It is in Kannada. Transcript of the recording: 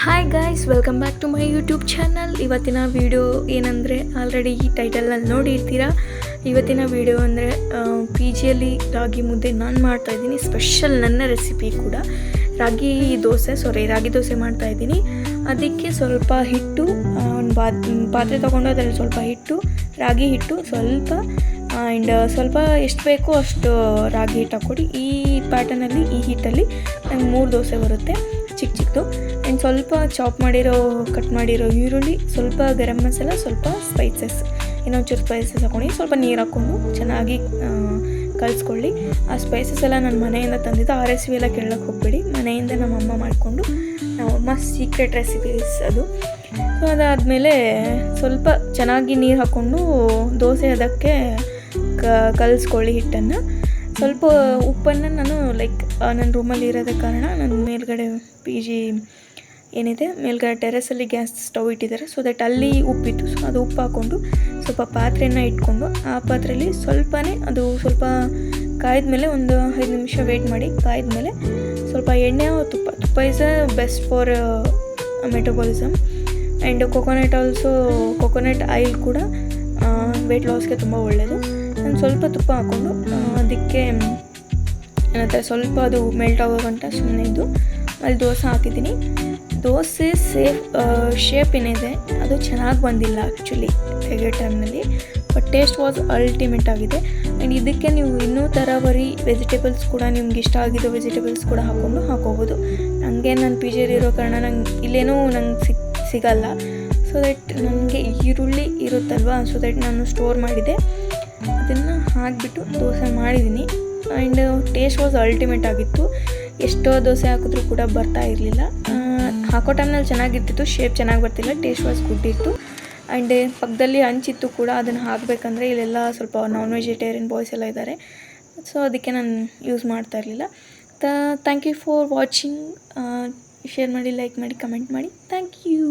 Hi guys, welcome back to my YouTube channel. ಇವತ್ತಿನ ವಿಡಿಯೋ ಏನಂದರೆ, ಆಲ್ರೆಡಿ ಈ ಟೈಟಲ್ನಲ್ಲಿ ನೋಡಿರ್ತೀರಾ. ಇವತ್ತಿನ ವಿಡಿಯೋ ಅಂದರೆ ಪಿ ಜಿಯಲ್ಲಿ ರಾಗಿ ಮುದ್ದೆ ನಾನು ಮಾಡ್ತಾಯಿದ್ದೀನಿ. ಸ್ಪೆಷಲ್ ನನ್ನ ರೆಸಿಪಿ ಕೂಡ ರಾಗಿ ದೋಸೆ ಮಾಡ್ತಾಯಿದ್ದೀನಿ. ಅದಕ್ಕೆ ಸ್ವಲ್ಪ ಹಿಟ್ಟು, ಒಂದು ಪಾತ್ರೆ ತೊಗೊಂಡು ಅದರಲ್ಲಿ ಸ್ವಲ್ಪ ಹಿಟ್ಟು, ರಾಗಿ ಹಿಟ್ಟು ಸ್ವಲ್ಪ ಆ್ಯಂಡ್ ಸ್ವಲ್ಪ ಎಷ್ಟು ಬೇಕೋ ಅಷ್ಟು ರಾಗಿ ಹಿಟ್ಟು ಹಾಕ್ಕೊಡಿ. ಈ ಪ್ಯಾಟರ್ನಲ್ಲಿ ಈ ಹಿಟ್ಟಲ್ಲಿ ನಂಗೆ 3 ದೋಸೆ ಬರುತ್ತೆ, ಚಿಕ್ಕದು. ಆ್ಯಂಡ್ ಸ್ವಲ್ಪ ಕಟ್ ಮಾಡಿರೋ ಈರುಳ್ಳಿ, ಸ್ವಲ್ಪ ಗರಂ ಮಸಾಲ, ಸ್ವಲ್ಪ ಸ್ಪೈಸಸ್, ಇನ್ನೊಂಚೂರು ಸ್ಪೈಸಸ್ ಹಾಕ್ಕೊಂಡು ಸ್ವಲ್ಪ ನೀರು ಹಾಕ್ಕೊಂಡು ಚೆನ್ನಾಗಿ ಕಲಿಸ್ಕೊಳ್ಳಿ. ಆ ಸ್ಪೈಸಸ್ ಎಲ್ಲ ನನ್ನ ಮನೆಯಿಂದ ತಂದಿದ್ದು. ಆ ರೆಸಿಪಿ ಎಲ್ಲ ಕೇಳೋಕ್ಕೆ ಹೋಗಬೇಡಿ, ಮನೆಯಿಂದ ನಮ್ಮಮ್ಮ ಮಾಡಿಕೊಂಡು, ನಮ್ಮಮ್ಮ ಸೀಕ್ರೆಟ್ ರೆಸಿಪೀಸ್ ಅದು. ಸೊ ಅದಾದಮೇಲೆ ಸ್ವಲ್ಪ ಚೆನ್ನಾಗಿ ನೀರು ಹಾಕ್ಕೊಂಡು ದೋಸೆ ಅದಕ್ಕೆ ಕಲಿಸ್ಕೊಳ್ಳಿ ಹಿಟ್ಟನ್ನು. ಸ್ವಲ್ಪ ಉಪ್ಪನ್ನು ನಾನು ನನ್ನ ರೂಮಲ್ಲಿ ಇರೋದ ಕಾರಣ ನಾನು ಮೇಲ್ಗಡೆ ಪಿ ಜಿ ಏನಿದೆ ಮೇಲ್ಗಡೆ ಟೆರೆಸಲ್ಲಿ ಗ್ಯಾಸ್ ಸ್ಟವ್ ಇಟ್ಟಿದ್ದಾರೆ. ಸೊ ದಟ್ ಅಲ್ಲಿ ಉಪ್ಪಿತ್ತು. ಸೊ ಅದು ಉಪ್ಪು ಹಾಕ್ಕೊಂಡು ಸ್ವಲ್ಪ ಪಾತ್ರೆಯನ್ನು ಇಟ್ಕೊಂಡು ಆ ಪಾತ್ರೆಯಲ್ಲಿ ಅದು ಸ್ವಲ್ಪ ಕಾಯ್ದ ಮೇಲೆ ಒಂದು 5 ನಿಮಿಷ ವೆಯ್ಟ್ ಮಾಡಿ. ಕಾಯ್ದ ಮೇಲೆ ಸ್ವಲ್ಪ ಎಣ್ಣೆ ತುಪ್ಪ is best for metabolism. And coconut oil ಕೂಡ ವೆಯ್ಟ್ ಲಾಸ್ಗೆ ತುಂಬ ಒಳ್ಳೆಯದು. ನಾನು ಸ್ವಲ್ಪ ತುಪ್ಪ ಹಾಕ್ಕೊಂಡು ಅದಕ್ಕೆ ನಂತರ ಸ್ವಲ್ಪ ಅದು ಮೆಲ್ಟ್ ಆಗೋ ಗಂಟ ಸುಮ್ಮನೆ ಇದ್ದು ಅಲ್ಲಿ ದೋಸೆ ಹಾಕಿದ್ದೀನಿ. ದೋಸೆ ಶೇಪ್ ಏನಿದೆ ಅದು ಚೆನ್ನಾಗಿ ಬಂದಿಲ್ಲ ಆ್ಯಕ್ಚುಲಿ ತೆಗೆಯೋ ಟೈಮ್ನಲ್ಲಿ, ಬಟ್ ಟೇಸ್ಟ್ ವಾಸ್ ಅಲ್ಟಿಮೇಟ್ ಆಗಿದೆ. ಆ್ಯಂಡ್ ಇದಕ್ಕೆ ನೀವು ಇನ್ನೂ ತರಾವರಿ ವೆಜಿಟೇಬಲ್ಸ್ ಕೂಡ ನಿಮ್ಗೆ ಇಷ್ಟ ಆಗಿರೋ ವೆಜಿಟೇಬಲ್ಸ್ ಕೂಡ ಹಾಕೋಬೋದು. ನನಗೆ ನನ್ನ ಪಿ ಜಿಯಲ್ಲಿ ಇರೋ ಕಾರಣ ಇಲ್ಲೇನೂ ನಂಗೆ ಸಿಗಲ್ಲ. ಸೊ ದಟ್ ನನಗೆ ಈರುಳ್ಳಿ ಇರುತ್ತಲ್ವ, ಸೊ ದಟ್ ನಾನು ಸ್ಟೋರ್ ಮಾಡಿದೆ, ಅದನ್ನು ಹಾಕಿಬಿಟ್ಟು ದೋಸೆ ಮಾಡಿದ್ದೀನಿ. ಆ್ಯಂಡ್ ಟೇಸ್ಟ್ ವಾಸ್ ಅಲ್ಟಿಮೇಟ್ ಆಗಿತ್ತು. ಎಷ್ಟೋ ದೋಸೆ ಹಾಕಿದ್ರೂ ಕೂಡ ಬರ್ತಾ ಇರಲಿಲ್ಲ. ಹಾಕೋ ಟೈಮ್ನಲ್ಲಿ ಚೆನ್ನಾಗಿರ್ತಿತ್ತು, ಶೇಪ್ ಚೆನ್ನಾಗಿ ಬರ್ತಿಲ್ಲ, ಟೇಸ್ಟ್ ವಾಸ್ ಗುಡ್ ಇತ್ತು. ಆ್ಯಂಡ್ ಪಕ್ಕದಲ್ಲಿ ಹಂಚಿತ್ತು ಕೂಡ, ಅದನ್ನು ಹಾಕಬೇಕಂದ್ರೆ ಇಲ್ಲೆಲ್ಲ ಸ್ವಲ್ಪ ನಾನ್ ವೆಜಿಟೇರಿಯನ್ ಬಾಯ್ಸ್ ಎಲ್ಲ ಇದ್ದಾರೆ. ಸೊ ಅದಕ್ಕೆ ನಾನು ಯೂಸ್ ಮಾಡ್ತಾ ಇರಲಿಲ್ಲ. Thank you for watching. Share ಮಾಡಿ, ಲೈಕ್ ಮಾಡಿ, ಕಮೆಂಟ್ ಮಾಡಿ. Thank you.